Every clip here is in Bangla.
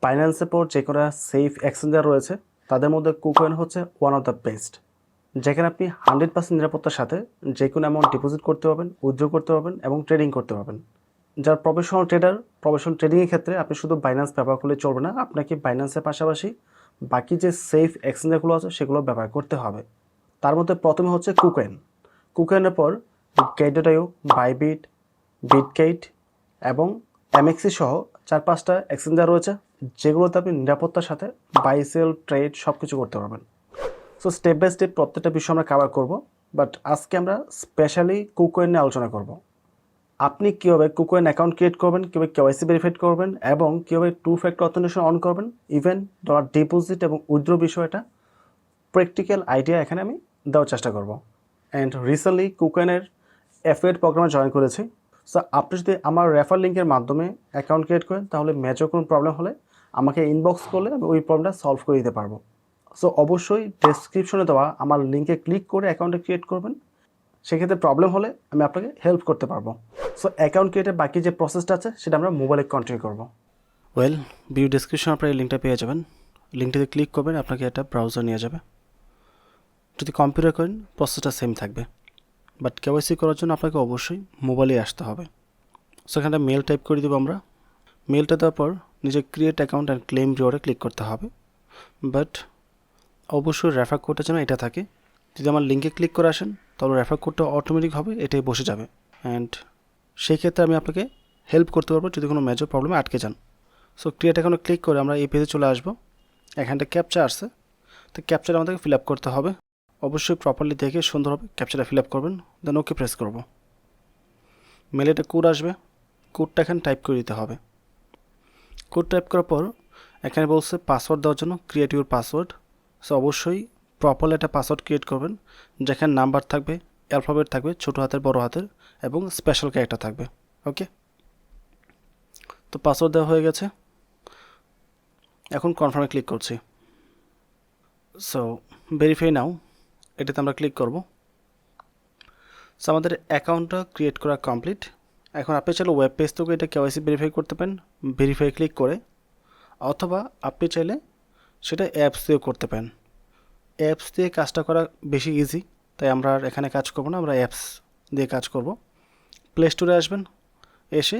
বাইন্যান্সের পর যে কোনো সেফ এক্সচেঞ্জার রয়েছে তাদের মধ্যে কুকয়েন হচ্ছে ওয়ান অফ দ্য বেস্ট, যেখানে আপনি 100% নিরাপত্তার সাথে যে কোনো অ্যামাউন্ট ডিপোজিট করতে পারবেন, উইথড্র করতে পারবেন এবং ট্রেডিং করতে পারবেন। যারা প্রফেশনাল ট্রেডার, প্রফেশনাল ট্রেডিংয়ের ক্ষেত্রে আপনি শুধু বাইন্যান্স ব্যবহার করলে চলবে না, আপনাকে বাইন্যান্সের পাশাপাশি বাকি যে সেফ এক্সচেঞ্জারগুলো আছে সেগুলো ব্যবহার করতে হবে। তার মধ্যে প্রথমে হচ্ছে কুকয়েন। কুকয়েনের পর গেট.io, বাইবিট, বিটগেট এবং এমএক্সি সহ 4-5টা এক্সচেঞ্জার রয়েছে যেগুলোতে আপনি নিরাপত্তার সাথে বাই সেল ট্রেড সব কিছু করতে পারবেন। সো স্টেপ বাই স্টেপ প্রত্যেকটা বিষয় আমরা কভার করব, বাট আজকে আমরা স্পেশালি কুকয়েন নিয়ে আলোচনা করব। আপনি কীভাবে কুকয়েন অ্যাকাউন্ট ক্রিয়েট করবেন, কীভাবে কেওয়াইসি ভেরিফাইড করবেন এবং কীভাবে 2 ফ্যাক্টর অথেন্টিকেশন অন করবেন, ইভেন ডলার ডিপোজিট এবং উইথড্র বিষয়টা প্র্যাকটিক্যাল আইডিয়া এখানে আমি দেওয়ার চেষ্টা করব। অ্যান্ড রিসেন্টলি কুকয়েনের অ্যাফিলিয়েট প্রোগ্রামে জয়েন করেছি। সো আপনি যদি আমার রেফার লিঙ্কের মাধ্যমে অ্যাকাউন্ট ক্রিয়েট করেন তাহলে মেজর কোনো প্রবলেম হলে আমাকে ইনবক্স করলে আমি ওই প্রবলেমটা সলভ করে দিতে পারবো। সো অবশ্যই ডেসক্রিপশনে দেওয়া আমার লিঙ্কে ক্লিক করে অ্যাকাউন্টে ক্রিয়েট করবেন, সেক্ষেত্রে প্রবলেম হলে আমি আপনাকে হেল্প করতে পারবো। সো অ্যাকাউন্ট ক্রিয়েটের বাকি যে প্রসেসটা আছে সেটা আমরা মোবাইলে কন্টিনিউ করবো। ওয়েল, ভিডিও ডেসক্রিপশন আপনার এই লিঙ্কটা পেয়ে যাবেন। লিঙ্কটিতে ক্লিক করবেন, আপনাকে একটা ব্রাউজার নিয়ে যাবে। যদি কম্পিউটার করেন প্রসেসটা সেম থাকবে, বাট কেওয়াইসি করার জন্য আপনাকে অবশ্যই মোবাইলে আসতে হবে। সো এখানে মেল টাইপ করে দেবো আমরা। মেলটা দেওয়ার পর নিজের ক্রিয়েট অ্যাকাউন্ট অ্যান্ড ক্লেম রিওয়ার্ডে ক্লিক করতে হবে, বাট অবশ্যই রেফার কোডটা যেন এটা থাকে। যদি আমার লিঙ্কে ক্লিক করে আসেন তাহলে রেফার কোডটা অটোমেটিকভাবে এটাই বসে যাবে, অ্যান্ড সেই ক্ষেত্রে আমি আপনাকে হেল্প করতে পারবো যদি কোনো মেজর প্রবলেমে আটকে যান। সো ক্রিয়েট অ্যাকাউন্টে ক্লিক করে আমরা এই পেজে চলে আসবো। এখানটা ক্যাপচা আসছে, তো ক্যাপচাটা আমাদেরকে ফিল আপ করতে হবে। অবশ্যই প্রপারলি দেখে সুন্দরভাবে ক্যাপচাটা ফিল আপ করবেন, দেন ওকে প্রেস করব। মেলে একটা কোড আসবে, কোডটা এখানে টাইপ করে দিতে হবে। কোড টাইপ করার পর এখানে বলছে পাসওয়ার্ড দেওয়ার জন্য ক্রিয়েট ইউর পাসওয়ার্ড। সো অবশ্যই প্রপারলি একটা পাসওয়ার্ড ক্রিয়েট করবেন, যেখানে নাম্বার থাকবে, অ্যালফাবেট থাকবে, ছোটো হাতের বড় হাতের এবং স্পেশাল ক্যারেক্টার থাকবে। ওকে, তো পাসওয়ার্ড দেওয়া হয়ে গেছে, এখন কনফার্মে ক্লিক করছি। সো ভেরিফাই নাও, এটাতে আমরা ক্লিক করব। সো আমাদের অ্যাকাউন্টটা ক্রিয়েট করা কমপ্লিট। এখন আপনি চাইলে ওয়েব পেজ থেকে এটা কেওয়াইসি ভেরিফাই করতে পারেন ভেরিফাই ক্লিক করে, অথবা আপনি চাইলে সেটা অ্যাপস দিয়েও করতে পারেন। অ্যাপস দিয়ে কাজটা করা বেশি ইজি, তাই আমরা আর এখানে কাজ করব না, আমরা অ্যাপস দিয়ে কাজ করব। প্লে স্টোরে আসবেন, এসে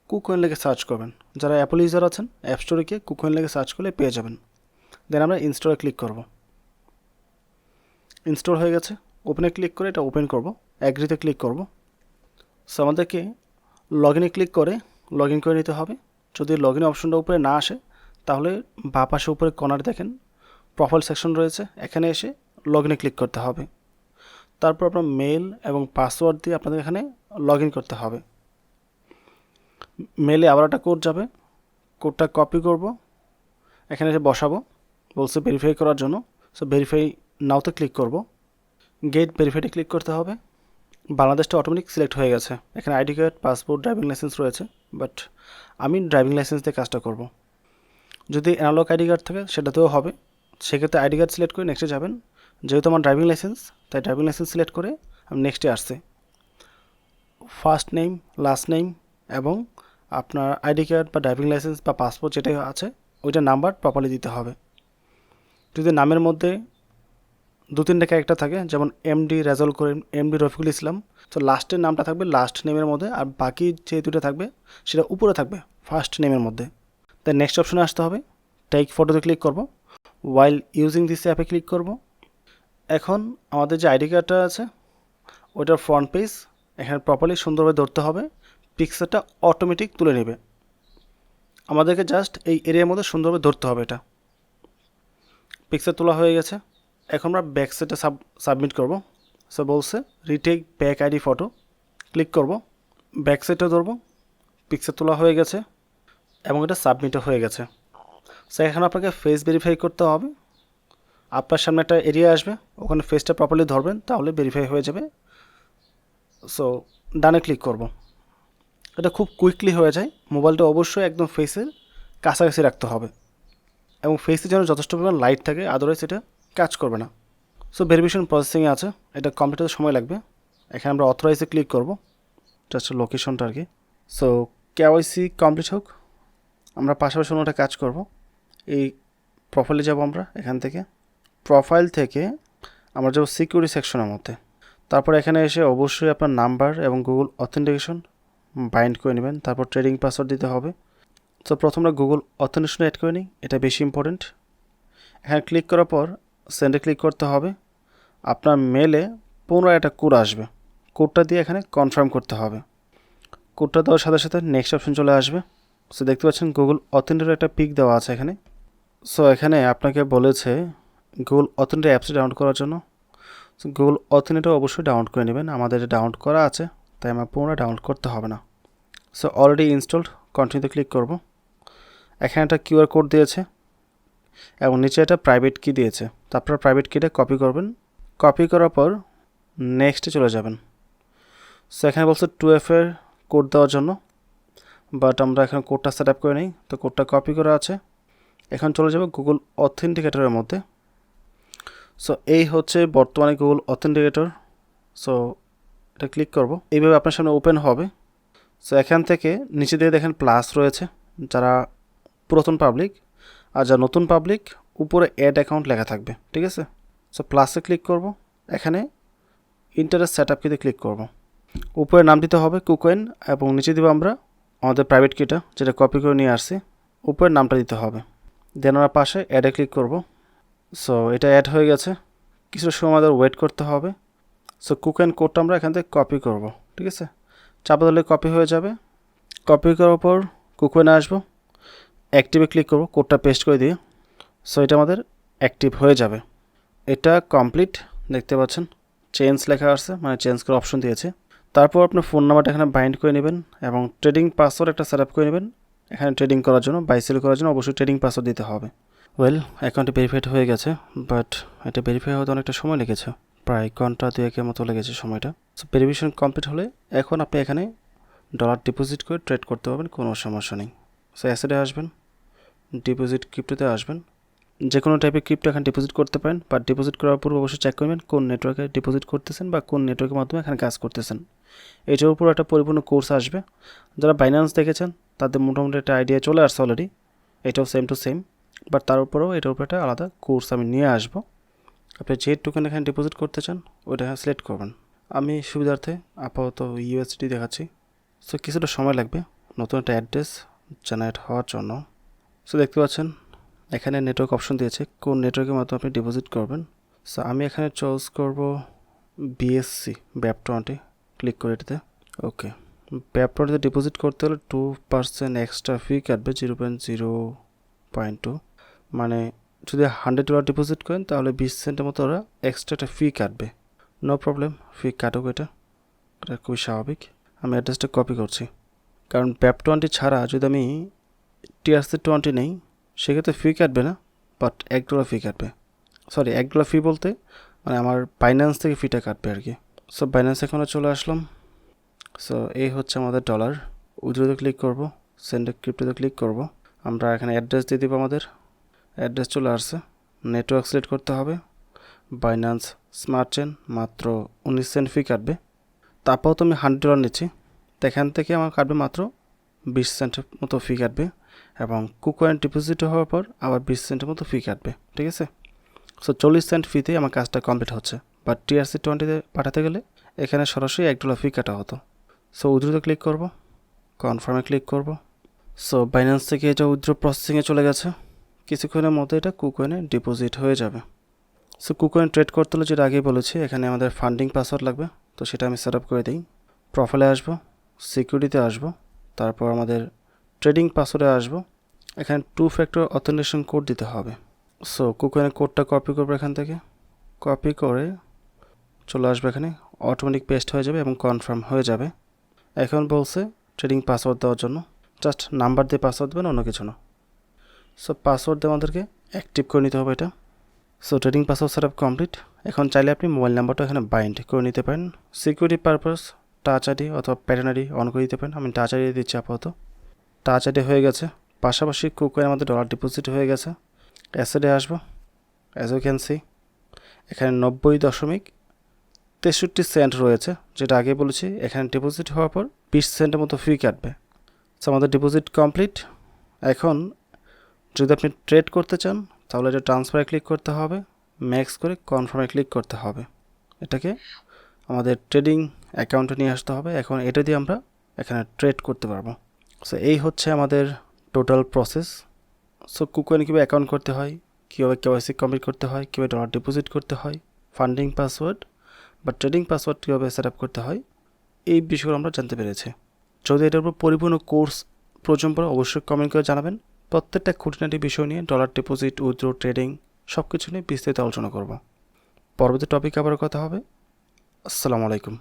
কুকয়েন লেগে সার্চ করবেন। যারা অ্যাপল ইউজার আছেন অ্যাপ স্টোরে গিয়ে কুকয়েন লেগে সার্চ করলে পেয়ে যাবেন। দেন আমরা ইনস্টলে ক্লিক করব। ইনস্টল হয়ে গেছে, ওপেনে ক্লিক করে এটা ওপেন করব, অ্যাগ্রিতে ক্লিক করব। সো আমাদেরকে লগ ইনে ক্লিক করে লগ ইন করে নিতে হবে। যদি লগ ইন অপশনটা উপরে না আসে তাহলে বাঁ পাশে উপরে কর্নারে দেখেন প্রোফাইল সেকশন রয়েছে, এখানে এসে লগ ইনে ক্লিক করতে হবে। তারপর আপনার মেল এবং পাসওয়ার্ড দিয়ে আপনাদের এখানে লগ ইন করতে হবে। মেলে আবার একটা কোড যাবে, কোডটা কপি করব, এখানে এসে বসাবো, বলছে ভেরিফাই করার জন্য। সো ভেরিফাই নাওতে ক্লিক করব, গেট ভেরিফাইডে ক্লিক করতে হবে। বাংলাদেশটা অটোমেটিক সিলেক্ট হয়ে গেছে, এখানে ID card, passport, driving licence রয়েছে, বাট আমি ড্রাইভিং লাইসেন্স দিয়ে কাজটা করব। যদি অ্যানালগ আইডি কার্ড থাকে সেটাতেও হবে, সেক্ষেত্রে আইডি কার্ড সিলেক্ট করে নেক্সটে যাবেন। যেহেতু আমার ড্রাইভিং লাইসেন্স, তাই ড্রাইভিং লাইসেন্স সিলেক্ট করে আমি নেক্সটে আসছে। ফার্স্ট নেম, লাস্ট নেম এবং আপনার আইডি কার্ড বা ড্রাইভিং লাইসেন্স বা পাসপোর্ট যেটাই আছে ওইটা নাম্বার প্রপারলি দিতে হবে। যদি নামের মধ্যে 2-3টা ক্যারেক্টার থাকে, যেমন এমডি রেজাল্ট করিম, এমডি রফিকুল ইসলাম, তো লাস্টের নামটা থাকবে লাস্ট নেমের মধ্যে, আর বাকি যে দুটো থাকবে সেটা উপরে থাকবে ফার্স্ট নেমের মধ্যে। তাই নেক্সট অপশনে আসতে হবে, টেক ফটোতে ক্লিক করব, ওয়াইল ইউজিং দিস অ্যাপে ক্লিক করব। এখন আমাদের যে আইডি কার্ডটা আছে ওইটার ফ্রন্ট পেজ এখানে প্রপারলি সুন্দরভাবে ধরতে হবে, পিকচারটা অটোমেটিক তুলে নেবে। আমাদেরকে জাস্ট এই এরিয়ার মধ্যে সুন্দরভাবে ধরতে হবে, এটা পিকচার তোলা হয়ে গেছে। এখন আমরা ব্যাক সাইডে সাবমিট করব। সো বলছে retake back ID photo, click করব, ব্যাক সাইডটা ধরবো, পিকচার তোলা হয়ে গেছে এবং এটা সাবমিটও হয়ে গেছে। সো এখন আপনাকে ফেস ভেরিফাই করতে হবে। আপনার সামনে একটা এরিয়া আসবে, ওখানে ফেসটা প্রপারলি ধরবেন, তাহলে ভেরিফাই হয়ে যাবে। সো ডানে ক্লিক করব। এটা খুব কুইকলি হয়ে যায়। মোবাইলটা অবশ্যই একদম ফেসের কাছাকাছি রাখতে হবে এবং ফেসে যেন যথেষ্ট পরিমাণ লাইট থাকে, আদারওয়াইজ এটা কাজ করবে না। সো ভেরিফিকেশন প্রসেসিংয়ে আছে, এটা কমপ্লিট হতে সময় লাগবে। এখানে আমরা অথরাইজে ক্লিক করব, জাস্ট লোকেশনটা আর কি। সো কেওয়াইসি কমপ্লিট হোক, আমরা পাশাপাশি অন্যটা কাজ করব। এই প্রোফাইলে যাব, আমরা এখান থেকে প্রোফাইল থেকে আমরা যাব সিকিউরিটি সেকশনের মধ্যে। তারপর এখানে এসে অবশ্যই আপনার নাম্বার এবং গুগল অথেন্টিকেশন বাইন্ড করে নেবেন। তারপর ট্রেডিং পাসওয়ার্ড দিতে হবে। তো প্রথমে গুগল অথেন্টিকেশন অ্যাড করে নিই, এটা বেশি ইম্পর্টেন্ট। এখানে ক্লিক করার পর সেন্ডে ক্লিক করতে হবে। আপনার মেলে পুনরায় একটা কোড আসবে, কোডটা দিয়ে এখানে কনফার্ম করতে হবে। কোডটা দেওয়ার সাথে সাথে নেক্সট অপশন চলে আসবে। সো দেখতে পাচ্ছেন গুগল অথেন্টিকেটের একটা পিক দেওয়া আছে এখানে। সো এখানে আপনাকে বলেছে গুগল অথেন্টিকেট অ্যাপসটি ডাউনলোড করার জন্য। সো গুগল অথেন্টিকেটও অবশ্যই ডাউনলোড করে নেবেন। আমাদের এটা ডাউনলোড করা আছে, তাই আমার পুনরায় ডাউনলোড করতে হবে না। সো অলরেডি ইনস্টলড, কন্টিনিউতে ক্লিক করব। এখানে একটা কিউআর কোড দিয়েছে এবং নিচে একটা প্রাইভেট কি দিয়েছে। তো আপনারা প্রাইভেট কিটা কপি করবেন। কপি করার পর নেক্সটে চলে যাবেন। সো এখানে বলছে 2FA এর কোড দেওয়ার জন্য, বাট আমরা এখন কোডটা সেট আপ করে নিই। তো কোডটা কপি করা আছে। এখন চলে যাবে গুগল অথেন্টিকেটরের মধ্যে। সো এই হচ্ছে বর্তমানে গুগল অথেন্টিকেটর। সো এটা ক্লিক করব, এইভাবে আপনার সামনে ওপেন হবে। সো এখান থেকে নিচে দিয়ে দেখেন প্লাস রয়েছে যারা পুরাতন পাবলিক, আর যারা নতুন পাবলিক উপরে অ্যাড অ্যাকাউন্ট লেখা থাকবে, ঠিক আছে। সো প্লাসে ক্লিক করব, এখানে ইন্টারেস্ট সেট আপ কিতে ক্লিক করব। উপরে নাম দিতে হবে কুকয়েন এবং নিচে দিব আমরা আমাদের প্রাইভেট কিটা যেটা কপি করে নিয়ে আসছি, উপরের নামটা দিতে হবে। দেন আমরা পাশে অ্যাডে ক্লিক করব। সো এটা অ্যাড হয়ে গেছে, কিছু সময় আমাদের ওয়েট করতে হবে। সো কুকয়েন কোডটা আমরা এখান থেকে কপি করব, ঠিক আছে। চাপা দিলে কপি হয়ে যাবে। কপি করার পর কুকয়েনে আসবো, অ্যাক্টিভে ক্লিক করব, কোডটা পেস্ট করে দিয়ে। সো এটা আমাদের অ্যাক্টিভ হয়ে যাবে। এটা কমপ্লিট, দেখতে পাচ্ছেন চেঞ্জ লেখা আছে, মানে চেঞ্জ করার অপশন দিয়েছে। তারপর আপনার ফোন নাম্বারটা এখানে বাইন্ড করে নেবেন এবং ট্রেডিং পাসওয়ার্ড একটা সেট আপ করে নেবেন। এখানে ট্রেডিং করার জন্য, বাই সেল করার জন্য অবশ্যই ট্রেডিং পাসওয়ার্ড দিতে হবে। অ্যাকাউন্টটি ভেরিফাইড হয়ে গেছে, বাট এটা ভেরিফাই হতে অনেকটা সময় লেগেছে, প্রায় ঘন্টা 2-1 মতো লেগেছে সময়টা। সো ভেরিফিকেশন কমপ্লিট হলে এখন আপনি এখানে ডলার ডিপোজিট করে ট্রেড করতে পারবেন, কোনো সমস্যা নেই। সো অ্যাসেটে আসবেন, ডিপোজিট ক্রিপ্টোতে আসবেন। যে কোনো টাইপের ক্রিপ্টো এখানে ডিপোজিট করতে পারেন, বাট ডিপোজিট করার পূর্বে অবশ্যই চেক করবেন কোন নেটওয়ার্কে ডিপোজিট করতেছেন বা কোন নেটওয়ার্কের মাধ্যমে এখানে কাজ করতেছেন। এটার উপর একটা পরিপূর্ণ কোর্স আসবে। যারা বাইন্যান্স দেখেছেন তাদের মোটামুটি একটা আইডিয়া চলে আসছে অলরেডি, এটাও সেম টু সেম, বাট তার উপরেও এটার উপরে একটা আলাদা কোর্স আমি নিয়ে আসবো। আপনি যে টোকেন এখানে ডিপোজিট করতে চান ওইটা সিলেক্ট করবেন। আমি সুবিধার্থে আপাতত ইউএসডি দেখাচ্ছি। সো কিছুটা সময় লাগবে নতুন একটা অ্যাড্রেস জেনারেট হওয়ার জন্য। সো দেখতে পাচ্ছেন এখানে নেটওয়ার্ক অপশন দিয়েছে, কোন নেটওয়ার্কের মাধ্যমে আপনি ডিপোজিট করবেন। সো আমি এখানে চুজ করব BSC BAP20, ক্লিক করে এটাতে। ওকে, BAP20তে ডিপোজিট করতে হলে 2% এক্সট্রা ফি কাটবে, 0.02, মানে যদি $100 ডিপোজিট করেন তাহলে 20 সেন্টের মতো ওরা এক্সট্রা একটা ফি কাটবে। নো প্রবলেম, ফি কাটুক, এটা খুবই স্বাভাবিক। আমি অ্যাড্রেসটা কপি করছি, কারণ BAP20 ছাড়া যদি আমি TRC20 নেই সেক্ষেত্রে ফি কাটবে না, বাট $1 ফি কাটবে। সরি, $1 ফি বলতে মানে আমার বাইন্যান্স থেকে ফিটা কাটবে আর কি। সো বাইন্যান্স এখানে চলে আসলাম। সো এই হচ্ছে আমাদের ডলার। উইথড্রোতে ক্লিক করব, সেন্ড ক্রিপ্টোতে ক্লিক করব। আমরা এখানে অ্যাড্রেস দিয়ে দেবো, আমাদের অ্যাড্রেস চলে আসছে। নেটওয়ার্ক সিলেক্ট করতে হবে, বাইন্যান্স স্মার্ট চেন, মাত্র 19 সেন্ট ফি কাটবে। তারপর তো আমি $100 নিচ্ছি, তো এখান থেকে আমার কাটবে মাত্র 20 সেন্টের মতো ফি কাটবে, এবং কুকয়েন ডিপোজিট হওয়ার পর আবার 20 সেন্টের মতো ফি কাটবে, ঠিক আছে। সো 40 সেন্ট ফিতে আমার কাজটা কমপ্লিট হচ্ছে, বাট TRC20তে পাঠাতে গেলে এখানে সরাসরি $1 ফি কাটা হতো। সো উইথড্রোতে ক্লিক করব, কনফার্মে ক্লিক করব। সো বাইন্যান্স থেকে এটা উইথড্রো প্রসেসিংয়ে চলে গেছে, কিছুক্ষণের মধ্যে এটা কুকয়েনে ডিপোজিট হয়ে যাবে। সো কুকয়েন ট্রেড করতে হলে যেটা আগেই বলেছি, এখানে আমাদের ফান্ডিং পাসওয়ার্ড লাগবে, তো সেটা আমি সেট আপ করে দিই। প্রোফাইলে আসবো, সিকিউরিটিতে আসবো, তারপর আমাদের ট্রেডিং পাসওয়ার্ডে আসবো। এখানে 2 ফ্যাক্টর অথেন্টিকেশন কোড দিতে হবে। সো কুকয়েনের কোডটা কপি করবো, এখান থেকে কপি করে চলে আসবে এখানে, অটোমেটিক পেস্ট হয়ে যাবে এবং কনফার্ম হয়ে যাবে। এখন বলছে ট্রেডিং পাসওয়ার্ড দেওয়ার জন্য, জাস্ট নাম্বার দিয়ে পাসওয়ার্ড দেবেন, অন্য কিছু না। সো পাসওয়ার্ড দিয়ে আমাদেরকে অ্যাক্টিভ করে নিতে হবে এটা। So trading password set up complete. এখন চাইলে আপনি মোবাইল নাম্বারটা এখানে বাইন্ড করে নিতে পারেন। সিকিউরিটি পারপাস টাচ আইডি অথবা প্যাটার্ন আইডি অন করে দিতে পারেন। আমি টাচ আইডি দিচ্ছি আপাতত। টাচ আইডি হয়ে গেছে, পাশাপাশি কুকয়েন আমাদের ডলার ডিপোজিট হয়ে গেছে। অ্যাসেটে আসবো, অ্যাজ ইউ ক্যান সি এখানে 90.63 সেন্ট রয়েছে, যেটা আগে বলেছি। এখানে ডিপোজিট হওয়ার পর 20 সেন্টের মতো ফি কাটবে। সো আমাদের ডিপোজিট কমপ্লিট এখন যদি আপনি ট্রেড করতে চান তাহলে এটা ট্রান্সফারে ক্লিক করতে হবে, ম্যাক্স করে কনফার্মে ক্লিক করতে হবে। এটাকে আমাদের ট্রেডিং অ্যাকাউন্টে নিয়ে আসতে হবে। এখন এটা দিয়ে আমরা এখানে ট্রেড করতে পারবো। সো এই হচ্ছে আমাদের টোটাল প্রসেস। সো কুকয়েনে কীভাবে অ্যাকাউন্ট করতে হয়, কীভাবে কেওয়াইসি কমপ্লিট করতে হয়, কীভাবে ডলার ডিপোজিট করতে হয়, ফান্ডিং পাসওয়ার্ড বা ট্রেডিং পাসওয়ার্ড কীভাবে সেট আপ করতে হয়, এই বিষয়গুলো আমরা জানতে পেরেছি। যদি এটার উপর পরিপূর্ণ কোর্স প্রয়োজন পড়ে অবশ্যই কমেন্ট করে জানাবেন। প্রত্যেকটা খুঁটিনাটি বিষয় নিয়ে ডলার ডিপোজিট, উইথড্র, ট্রেডিং সব কিছু নিয়ে বিস্তারিত আলোচনা করব। পরবর্তী টপিক আবার কথা হবে। আসসালামু আলাইকুম।